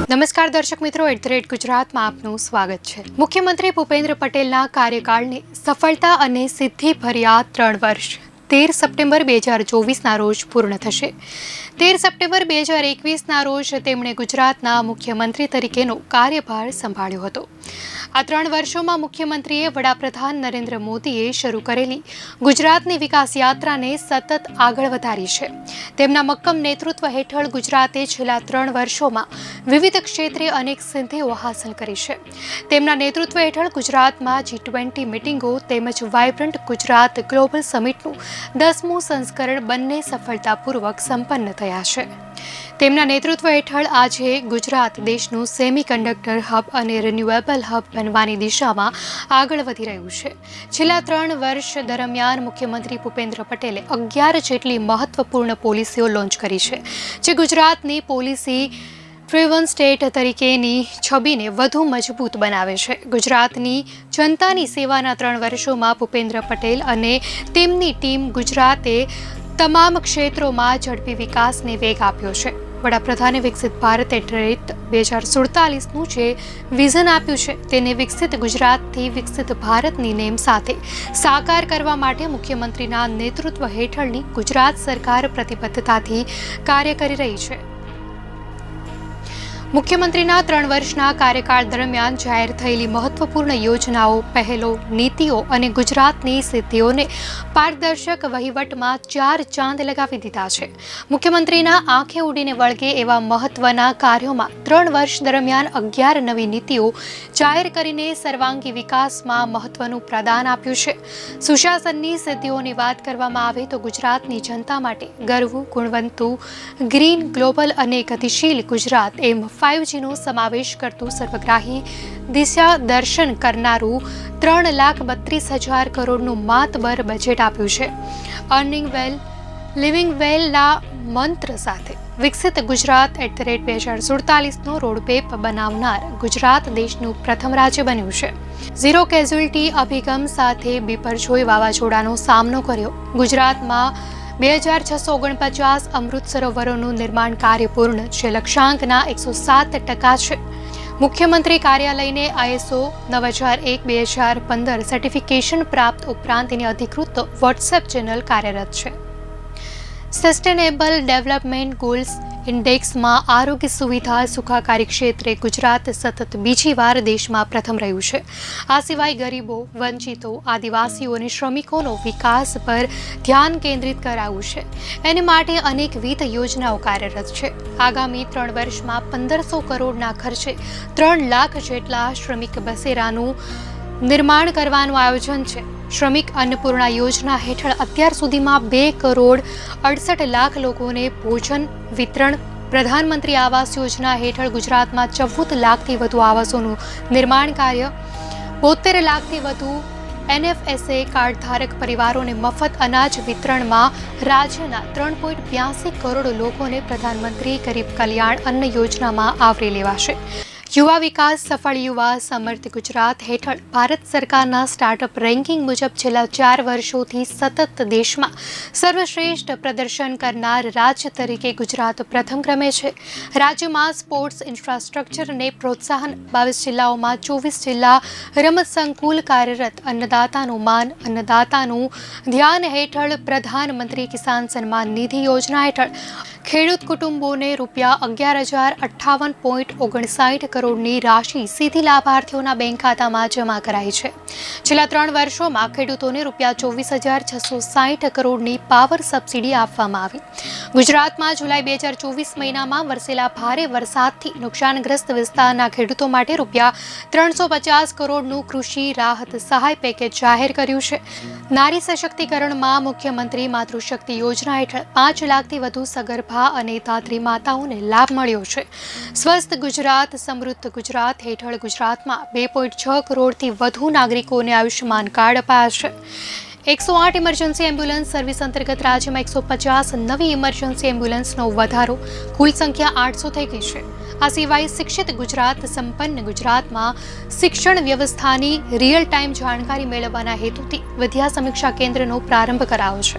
નમસ્કાર દર્શક મિત્રો, @ગુજરાતમાં આપનું સ્વાગત છે। મુખ્યમંત્રી ભૂપેન્દ્ર પટેલના કાર્યકાળને સફળતા અને સિદ્ધિ ભર્યા 3 વર્ષ 13 સપ્ટેમ્બર 2024ના રોજ પૂર્ણ થશે। 13 સપ્ટેમ્બર 2021ના રોજ તેમણે ગુજરાતના મુખ્યમંત્રી તરીકેનો કાર્યભાર સંભાળ્યો હતો। આ 3 વર્ષોમાં મુખ્યમંત્રીએ વડાપ્રધાન નરેન્દ્ર મોદીએ શરૂ કરેલી ગુજરાતની વિકાસ યાત્રાને સતત આગળ વધારી છે। તેમના મક્કમ નેતૃત્વ હેઠળ ગુજરાતે છેલ્લા 3 વર્ષોમાં વિવિધ ક્ષેત્રે અનેક સિદ્ધિઓ હાંસલ કરી છે। તેમના નેતૃત્વ હેઠળ ગુજરાતમાં G20 મીટિંગો તેમજ વાઇબ્રન્ટ ગુજરાત ગ્લોબલ સમિટનું 10મું સંસ્કરણ બંને સફળતાપૂર્વક સંપન્ન થયા છે। તેમના નેતૃત્વ હેઠળ આજે ગુજરાત દેશનું સેમિકન્ડક્ટર હબ અને રિન્યુએબલ હબ બનવાની દિશામાં આગળ વધી રહ્યું છે। છેલ્લા 3 વર્ષ દરમિયાન મુખ્યમંત્રી ભૂપેન્દ્ર પટેલે 11 જેટલી મહત્વપૂર્ણ પોલિસીઓ લોન્ચ કરી છે, જે ગુજરાતની પોલિસી ડ્રિવન સ્ટેટ તરીકેની છબીને વધુ મજબૂત બનાવે છે। ગુજરાતની જનતાની સેવાના 3 વર્ષોમાં ભૂપેન્દ્ર પટેલ અને તેમની ટીમ ગુજરાતે તમામ ક્ષેત્રોમાં ઝડપી વિકાસને વેગ આપ્યો છે। વડાપ્રધાને વિકસિત ભારત 2047નું જે વિઝન આપ્યું છે, તેને વિકસિત ગુજરાતથી વિકસિત ભારતની નેમ સાથે સાકાર કરવા માટે મુખ્યમંત્રીના નેતૃત્વ હેઠળની ગુજરાત સરકાર પ્રતિબદ્ધતાથી કાર્ય કરી રહી છે। મુખ્યમંત્રીના 3 વર્ષના કાર્યકાળ દરમિયાન જાહેર થયેલી મહત્વપૂર્ણ યોજનાઓ, પહેલો, નીતિઓ અને ગુજરાતની સિદ્ધિઓને પારદર્શક વહીવટમાં 4 ચાંદ લગાવી દીધા છે। મુખ્યમંત્રીના આંખે ઉડીને વળગે એવા મહત્વના કાર્યોમાં 3 વર્ષ દરમિયાન 11 નવી નીતિઓ જાહેર કરીને સર્વાંગી વિકાસમાં મહત્વનું પ્રદાન આપ્યું છે। સુશાસનની સિદ્ધિઓની વાત કરવામાં આવે તો ગુજરાતની જનતા માટે ગરવું, ગુણવંતુ, ગ્રીન, ગ્લોબલ અને ગતિશીલ ગુજરાત એમ 5Gનો સમાવેશ કરતું સર્વગ્રાહી દિશા દર્શન કરનારું 3,32,000 કરોડનું માતબર બજેટ આપ્યું છે। અર્નિંગ વેલ, લિવિંગ વેલના મંત્ર સાથે વિકસિત ગુજરાત @2047નો રોડમેપ બનાવનાર ગુજરાત દેશનું પ્રથમ રાજ્ય બન્યું છે। ઝીરો કેઝ્યુઅલ્ટી અભિગમ સાથે બિપરજોય વાવાઝોડાનો સામનો કર્યો। ગુજરાતમાં 2649 અમૃત સરોવરોનું નિર્માણ કાર્ય પૂર્ણ છે, લક્ષ્યાંકના 107% છે। મુખ્યમંત્રી કાર્યાલયને ISO 9001-2015 સર્ટિફિકેશન પ્રાપ્ત ઉપરાંત તેની અધિકૃત વોટ્સએપ ચેનલ કાર્યરત છે। સસ્ટેનેબલ ડેવલપમેન્ટ ગોલ્સ ઇન્ડેક્સમાં આરોગ્ય સુવિધા સુખાકારી ક્ષેત્રે ગુજરાત સતત બીજી વાર દેશમાં પ્રથમ રહ્યું છે। આ સિવાય ગરીબો, વંચિતો, આદિવાસીઓ અને શ્રમિકોનો વિકાસ પર ધ્યાન કેન્દ્રિત કરાયું છે। એની માટે અનેકવિધ યોજનાઓ કાર્યરત છે। આગામી 3 વર્ષમાં 1500 કરોડના ખર્ચે 3 લાખ જેટલા શ્રમિક બસેરાનું નિર્માણ કરવાનું આયોજન છે। શ્રમિક અન્નપૂર્ણા યોજના હેઠળ અત્યાર સુધીમાં 2,68,00,000 લોકોને ભોજન વિતરણ, પ્રધાનમંત્રી આવાસ યોજના હેઠળ ગુજરાતમાં 14 લાખથી વધુ આવાસોનું નિર્માણ કાર્ય, 72 લાખથી વધુ NFSA કાર્ડ ધારક પરિવારોને મફત અનાજ વિતરણમાં રાજ્યના 3.82 કરોડ લોકોને પ્રધાનમંત્રી ગરીબ કલ્યાણ અન્ન યોજનામાં આવરી લેવાશે। યુવા વિકાસ સફળ યુવા સમર્થ ગુજરાત હેઠળ ભારત સરકારના સ્ટાર્ટઅપ રેન્કિંગ મુજબ છેલ્લા 4 વર્ષોથી સતત દેશમાં સર્વશ્રેષ્ઠ પ્રદર્શન કરનાર રાજ્ય તરીકે ગુજરાત પ્રથમ ક્રમે છે। રાજ્યમાં સ્પોર્ટ્સ ઇન્ફ્રાસ્ટ્રક્ચરને પ્રોત્સાહન, 22 જિલ્લાઓમાં 24 જિલ્લા રમત સંકુલ કાર્યરત, અન્નદાતાનું માન, અન્નદાતાનું ધ્યાન હેઠળ પ્રધાનમંત્રી કિસાન સન્માન નિધિ યોજના હેઠળ ખેડૂત કુટુંબોને ₹11,058.59 કરોડની રાશિ સીધી લાભાર્થીઓના બેંક ખાતામાં જમા કરાઈ છે। છેલ્લા 3 વર્ષોમાં ખેડૂતોને ₹24,660 કરોડની પાવર સબસિડી આપવામાં આવી। ગુજરાતમાં જુલાઈ 2024 મહિનામાં વરસેલા ભારે વરસાદથી નુકસાનગ્રસ્ત વિસ્તારના ખેડૂતો માટે ₹350 કરોડનું કૃષિ રાહત સહાય પેકેજ જાહેર કર્યું છે। નારી સશક્તિકરણમાં મુખ્યમંત્રી માતૃશક્તિ યોજના હેઠળ 5 લાખથી વધુ સગર્ભા અને ધાત્રી માતાઓને લાભ મળ્યો છે। સ્વસ્થ ગુજરાત સમૃદ્ધ ગુજરાત હેઠળ ગુજરાતમાં 2.6 કરોડથી વધુ નાગરિકોને આયુષ્યમાન કાર્ડ અપાયા છે। 108 ઇમરજન્સી એમ્બ્યુલન્સ સર્વિસ અંતર્ગત રાજ્યમાં 150 નવી ઇમરજન્સી એમ્બ્યુલન્સનો વધારો, કુલ સંખ્યા 800 થઈ ગઈ છે। આ સિવાય શિક્ષિત ગુજરાત સંપન્ન ગુજરાતમાં શિક્ષણ વ્યવસ્થાની રિયલ ટાઈમ જાણકારી મેળવવાના હેતુથી વિદ્યા સમીક્ષા કેન્દ્રનો પ્રારંભ કરાયો છે।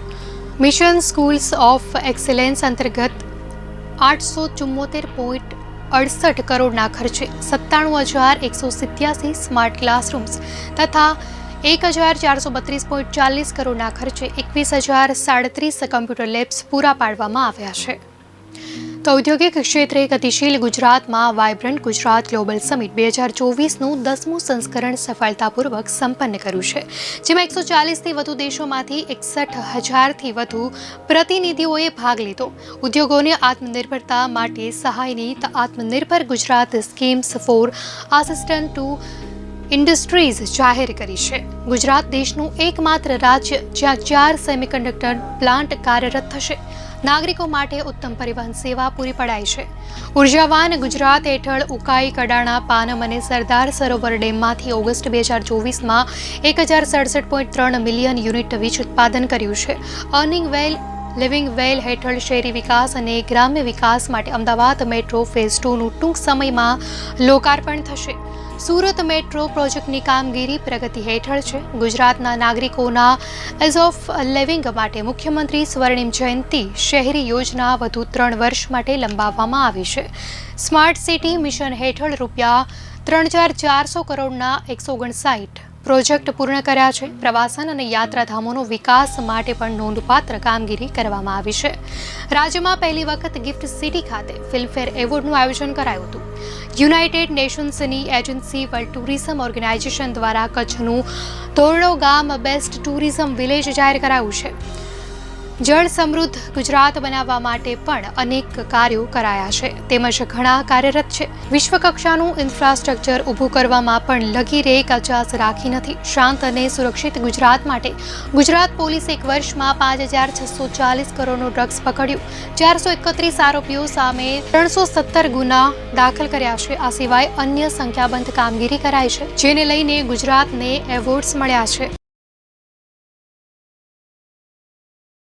મિશન સ્કૂલ્સ ઓફ એક્સેલન્સ અંતર્ગત 874 68 કરોડના ખર્ચે 97,187 સ્માર્ટ ક્લાસરૂમ્સ તથા 1,432.40 કરોડના ખર્ચે 21,037 કમ્પ્યુટર લેબ્સ પૂરા પાડવામાં આવ્યા છે. તો ઔદ્યોગિક ક્ષેત્રે ગતિશીલ ગુજરાતમાં વાઇબ્રન્ટ ગુજરાત ગ્લોબલ સમિટ 2024નું 10મું સંસ્કરણ સફળતાપૂર્વક સંપન્ન કર્યું છે, જેમાં 140થી વધુ દેશોમાંથી 61,000થી વધુ પ્રતિનિધિઓએ ભાગ લીધો. ઉદ્યોગોને આત્મનિર્ભરતા માટે સહાયની આત્મનિર્ભર Gujarat schemes for assistant to industries જાહેર કરી છે. ગુજરાત દેશનું એકમાત્ર રાજ્ય જ્યાં 4 સેમિકન્ડક્ટર પ્લાન્ટ કાર્યરત થશે. નાગરિકો માટે ઉત્તમ પરિવહન સેવા પૂરી પડાઈ છે. ઉર્જાવાન ગુજરાત હેઠળ ઉકાઈ, કડાણા, પાનમ અને સરદાર સરોવર ડેમમાંથી ઓગસ્ટ 2024માં 1,067.3 મિલિયન યુનિટ વીજ ઉત્પાદન કર્યું છે. અર્નિંગ વેલ લિવિંગ વેલ હેઠળ શહેરી વિકાસ અને ગ્રામ્ય વિકાસ માટે અમદાવાદ મેટ્રો ફેઝ 2નું ટૂંક સમયમાં લોકાર્પણ થશે. સુરત મેટ્રો પ્રોજેક્ટની કામગીરી પ્રગતિ હેઠળ છે. ગુજરાતના નાગરિકોના એઝ ઓફ લિવિંગ માટે મુખ્યમંત્રી સ્વર્ણિમ જયંતિ શહેરી યોજના વધુ 3 વર્ષ માટે લંબાવવામાં આવી છે. સ્માર્ટ સિટી મિશન હેઠળ ₹3,400 કરોડના 159 પ્રોજેક્ટ પૂર્ણ કર્યા છે. પ્રવાસન અને યાત્રાધામોનો વિકાસ માટે પણ નોંધપાત્ર કામગીરી કરવામાં આવી છે. રાજ્યમાં પહેલી વખત ગિફ્ટ સિટી ખાતે ફિલ્મફેર એવોર્ડનું આયોજન કરાયું હતું. યુનાઇટેડ નેશન્સની એજન્સી વર્લ્ડ ટુરિઝમ ઓર્ગેનાઇઝેશન દ્વારા કચ્છનું ધોરડો ગામ બેસ્ટ ટુરિઝમ વિલેજ જાહેર કરાયું છે. જળ સમૃદ્ધ ગુજરાત બનાવવા માટે પણ અનેક કાર્યો કરાયા છે, તેમજ ઘણા કાર્યરત છે. વિશ્વકક્ષાનું ઇન્ફ્રાસ્ટ્રક્ચર ઊભું કરવામાં પણ લગીરે કચાસ રાખી નથી. શાંત અને સુરક્ષિત ગુજરાત માટે ગુજરાત પોલીસે 1 વર્ષમાં 5,640 કરોડનું ડ્રગ્સ પકડ્યું. 431 આરોપીઓ સામે 317 ગુના દાખલ કર્યા છે. આ સિવાય અન્ય સંખ્યાબંધ કામગીરી કરાઈ છે, જેને લઈને ગુજરાતને એવોર્ડ્સ મળ્યા છે.